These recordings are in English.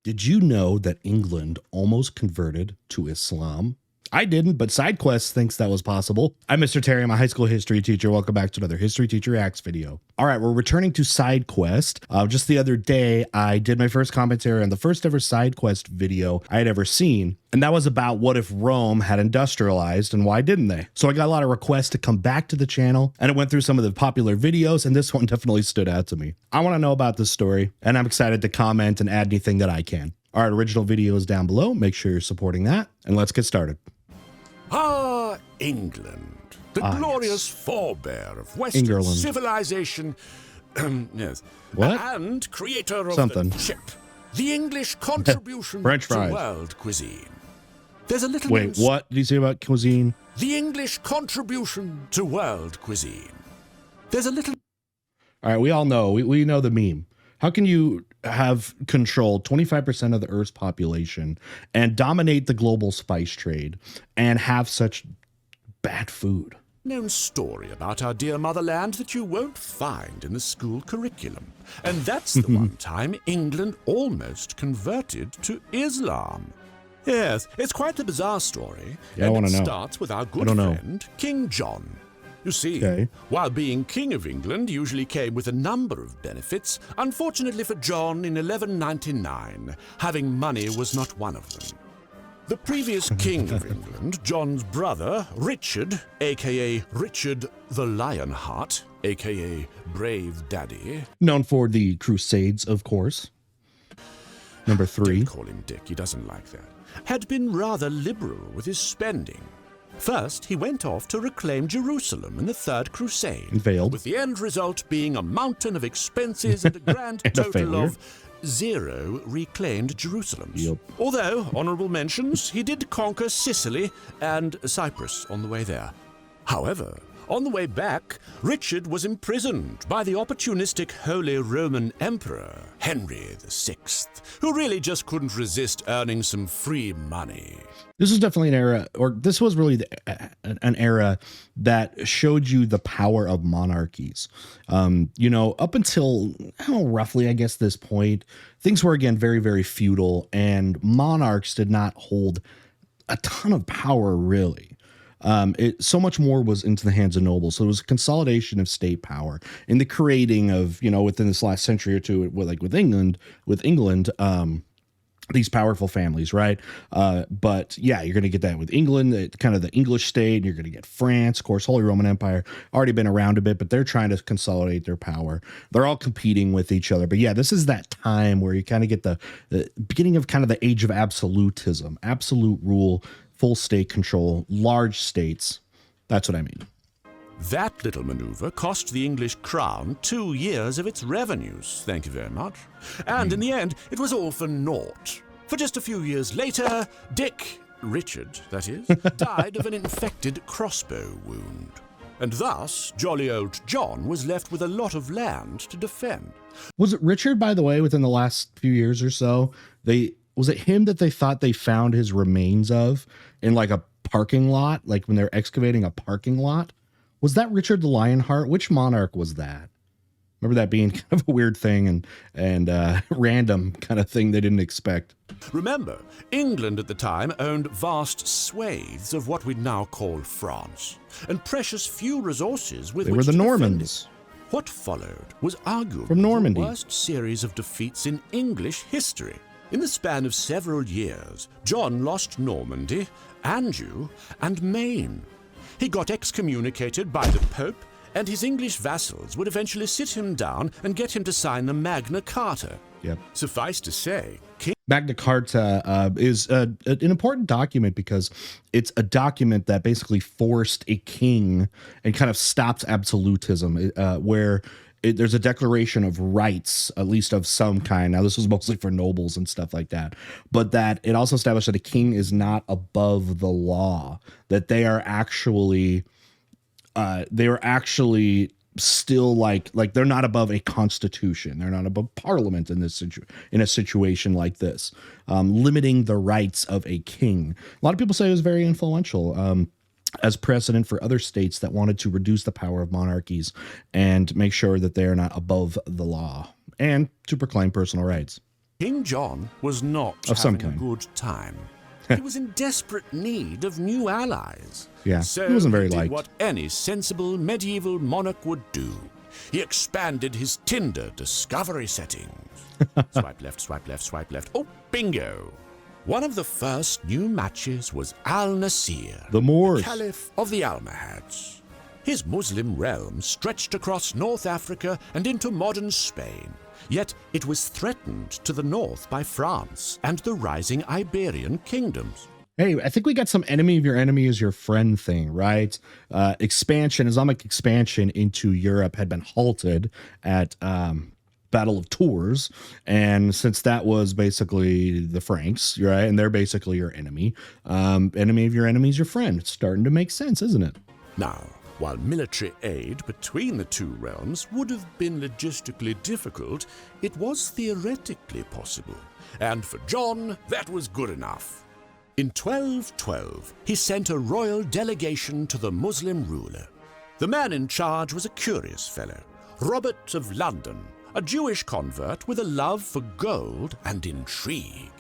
Did you know that England almost converted to Islam? I didn't, but SideQuest thinks that was possible. I'm Mr. Terry, I'm a high school history teacher. Welcome back to another History Teacher Reacts video. All right, we're returning to SideQuest. Just the other day, I did my first commentary on the first ever SideQuest video I had ever seen, and that was about what if Rome had industrialized and why didn't they? So I got a lot of requests to come back to the channel, and I went through some of the popular videos, and this one definitely stood out to me. I want to know about this story, and I'm excited to comment and add anything that I can. All right, original video is down below. Make sure you're supporting that, and let's get started. Ah, England, the glorious forebear of Western civilization, yes, what? And creator of something. The chip, the English contribution French to fries. World cuisine. There's a little Wait, what did you say about cuisine? The English contribution to world cuisine. There's a little. All right, we all know, we know the meme. How can you have control 25% of the Earth's population and dominate the global spice trade and have such bad food? Known story about our dear motherland that you won't find in the school curriculum. And that's the one time England almost converted to Islam. Yes, it's quite a bizarre story. Yeah, and I want to know. It starts with our good friend, King John. You see, while being King of England usually came with a number of benefits, unfortunately for John in 1199, having money was not one of them. The previous King of England, John's brother, Richard, a.k.a. Richard the Lionheart, a.k.a. Brave Daddy. Known for the Crusades, of course. Number 3. Don't call him Dick, he doesn't like that. Had been rather liberal with his spending. First, he went off to reclaim Jerusalem in the Third Crusade, with the end result being a mountain of expenses and a grand total of 0 reclaimed Jerusalems. Although, honourable mentions, he did conquer Sicily and Cyprus on the way there. However, on the way back, Richard was imprisoned by the opportunistic Holy Roman Emperor, Henry VI, who really just couldn't resist earning some free money. This was definitely an era, or this was really an era that showed you the power of monarchies. You know, up until roughly, I guess, this point, things were, again, very, very feudal, and monarchs did not hold a ton of power, really. So much more was into the hands of nobles. So it was a consolidation of state power and the creating of, within this last century or two, with England, these powerful families, right? But yeah, you're going to get that with England, kind of the English state, and you're going to get France, of course, Holy Roman Empire, already been around a bit, but they're trying to consolidate their power. They're all competing with each other. But yeah, this is that time where you kind of get the beginning of kind of the age of absolutism, absolute rule, full state control, large states. That's what I mean. That little maneuver cost the English crown 2 years of its revenues, thank you very much. And in the end, it was all for naught. For just a few years later, Richard, that is, died of an infected crossbow wound. And thus, jolly old John was left with a lot of land to defend. Was it Richard, by the way, within the last few years or so, was it him that they thought they found his remains of in like a parking lot, like when they're excavating a parking lot? Was that Richard the Lionheart? Which monarch was that? Remember that being kind of a weird thing and random kind of thing they didn't expect. Remember, England at the time owned vast swathes of what we'd now call France, and precious few resources with which to defend it. They were the Normans. What followed was arguably from Normandy, the worst series of defeats in English history. In the span of several years, John lost Normandy, Anjou, and Maine. He got excommunicated by the Pope, and his English vassals would eventually sit him down and get him to sign the Magna Carta. Yep. Suffice to say, Magna Carta is an important document because it's a document that basically forced a king and kind of stopped absolutism, where there's a declaration of rights, at least of some kind. Now, this was mostly for nobles and stuff like that, but that it also established that a king is not above the law, that they are actually still like they're not above a constitution. They're not above parliament in a situation like this, limiting the rights of a king. A lot of people say it was very influential. As precedent for other states that wanted to reduce the power of monarchies and make sure that they are not above the law, and to proclaim personal rights. King John was not having a good time. He was in desperate need of new allies. Yeah, so he wasn't very did liked. what any sensible medieval monarch would do. He expanded his Tinder discovery settings. Swipe left, swipe left, swipe left. Oh, bingo! One of the first new matches was Al-Nasir, the Moors, Caliph of the Almohads. His Muslim realm stretched across North Africa and into modern Spain, yet it was threatened to the north by France and the rising Iberian kingdoms. Hey, I think we got some enemy of your enemy is your friend thing, right? Islamic expansion into Europe had been halted at Battle of Tours, and since that was basically the Franks, right, and they're basically your enemy, enemy of your enemy is your friend. It's starting to make sense, isn't it? Now, while military aid between the two realms would have been logistically difficult, it was theoretically possible, and for John, that was good enough. In 1212, he sent a royal delegation to the Muslim ruler. The man in charge was a curious fellow, Robert of London, a Jewish convert with a love for gold and intrigue.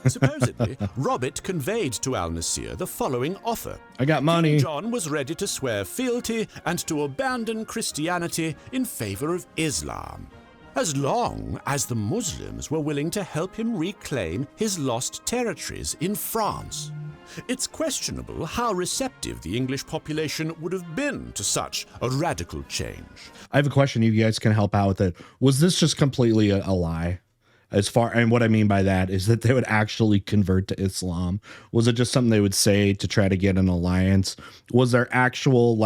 Supposedly, Robert conveyed to Al-Nasir the following offer. I got money. King John was ready to swear fealty and to abandon Christianity in favor of Islam, as long as the Muslims were willing to help him reclaim his lost territories in France. It's questionable how receptive the English population would have been to such a radical change. I have a question. You guys can help out with it. Was this just completely a lie? And what I mean by that is that they would actually convert to Islam. Was it just something they would say to try to get an alliance? Was there an actual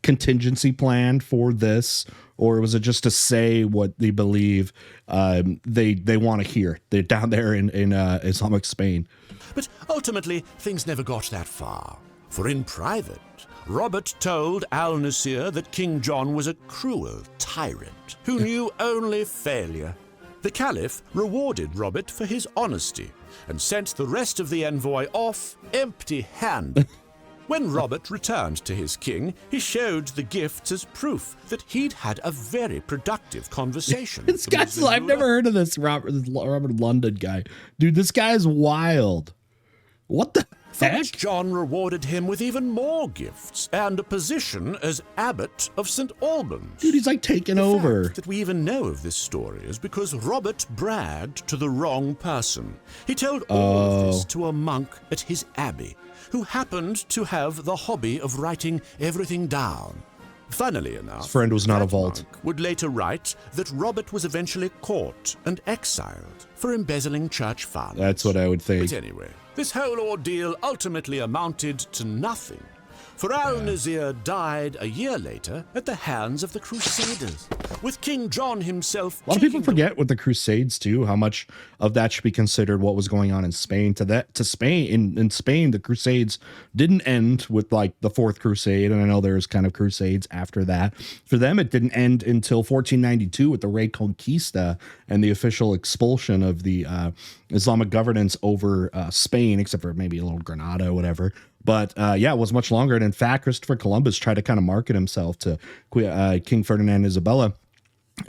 contingency plan for this, or was it just to say what they believe they want to hear? They're down there in Islamic Spain. But ultimately, things never got that far. For in private, Robert told Al-Nasir that King John was a cruel tyrant who knew only failure. The Caliph rewarded Robert for his honesty and sent the rest of the envoy off empty-handed. When Robert returned to his king, he showed the gifts as proof that he'd had a very productive conversation. I've never heard of this Robert London guy. Dude, this guy's wild. What the heck? John rewarded him with even more gifts and a position as abbot of St. Albans. Dude, he's like taking over. The fact that we even know of this story is because Robert bragged to the wrong person. He told all of this to a monk at his abbey, who happened to have the hobby of writing everything down. Funnily enough, his friend was not a vault. Monk would later write that Robert was eventually caught and exiled for embezzling church funds. That's what I would think. But anyway, this whole ordeal ultimately amounted to nothing, for Al-Nasir died a year later at the hands of the Crusaders, with King John himself. A lot of people forget with the Crusades too, how much of that should be considered what was going on in Spain. In Spain, the Crusades didn't end with like the Fourth Crusade, and I know there's kind of Crusades after that. For them, it didn't end until 1492 with the Reconquista and the official expulsion of the Islamic governance over Spain, except for maybe a little Granada or whatever. But it was much longer. And in fact, Christopher Columbus tried to kind of market himself to King Ferdinand and Isabella,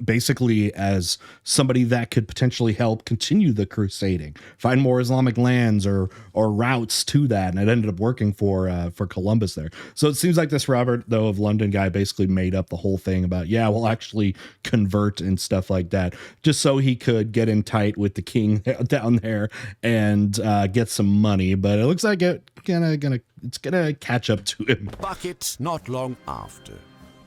basically as somebody that could potentially help continue the crusading, find more Islamic lands or routes to that. And it ended up working for Columbus there. So it seems like this Robert, though, of London guy basically made up the whole thing about, we'll actually convert and stuff like that, just so he could get in tight with the king down there and get some money. But it looks like it's gonna catch up to him. Bucket not long after.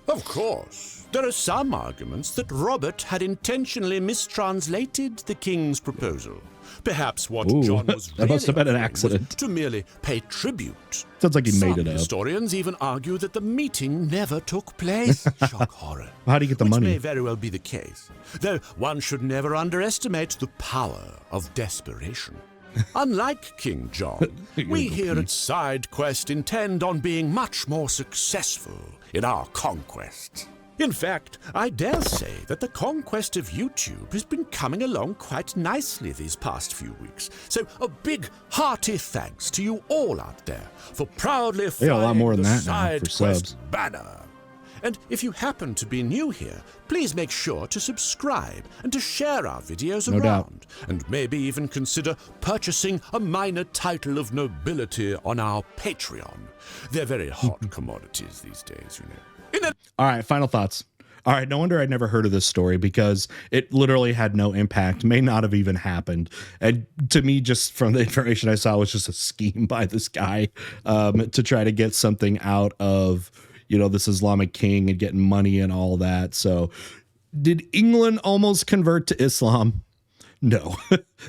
Of course, there are some arguments that Robert had intentionally mistranslated the king's proposal. Perhaps what John was really must have been an accident. To merely pay tribute. Sounds like he made it up. Historians even argue that the meeting never took place. Shock horror. How do you get the money? Which may very well be the case, though one should never underestimate the power of desperation. Unlike King John, we here at SideQuest intend on being much more successful in our conquest. In fact, I dare say that the conquest of YouTube has been coming along quite nicely these past few weeks. So a big, hearty thanks to you all out there for proudly flying the SideQuest banner. And if you happen to be new here, please make sure to subscribe and to share our videos No around. doubt. And maybe even consider purchasing a minor title of nobility on our Patreon. They're very hot commodities these days, you know. All right, final thoughts. All right, no wonder I'd never heard of this story, because it literally had no impact, may not have even happened. And to me, just from the information I saw, was just a scheme by this guy to try to get something out of, you know, this Islamic king and getting money and all that. So did England almost convert to Islam? No,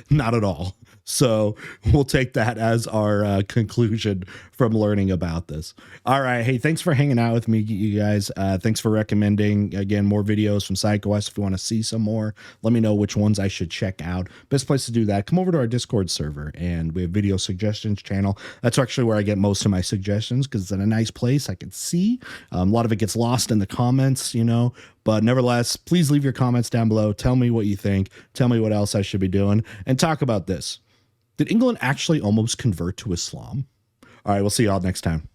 not at all. So we'll take that as our conclusion from learning about this. All right. Hey, thanks for hanging out with me, you guys. Thanks for recommending, again, more videos from SideQuest. If you want to see some more, let me know which ones I should check out. Best place to do that, come over to our Discord server, and we have video suggestions channel. That's actually where I get most of my suggestions, because it's in a nice place I can see. A lot of it gets lost in the comments, you know, but nevertheless, please leave your comments down below. Tell me what you think. Tell me what else I should be doing, and talk about this. Did England actually almost convert to Islam? All right, we'll see y'all next time.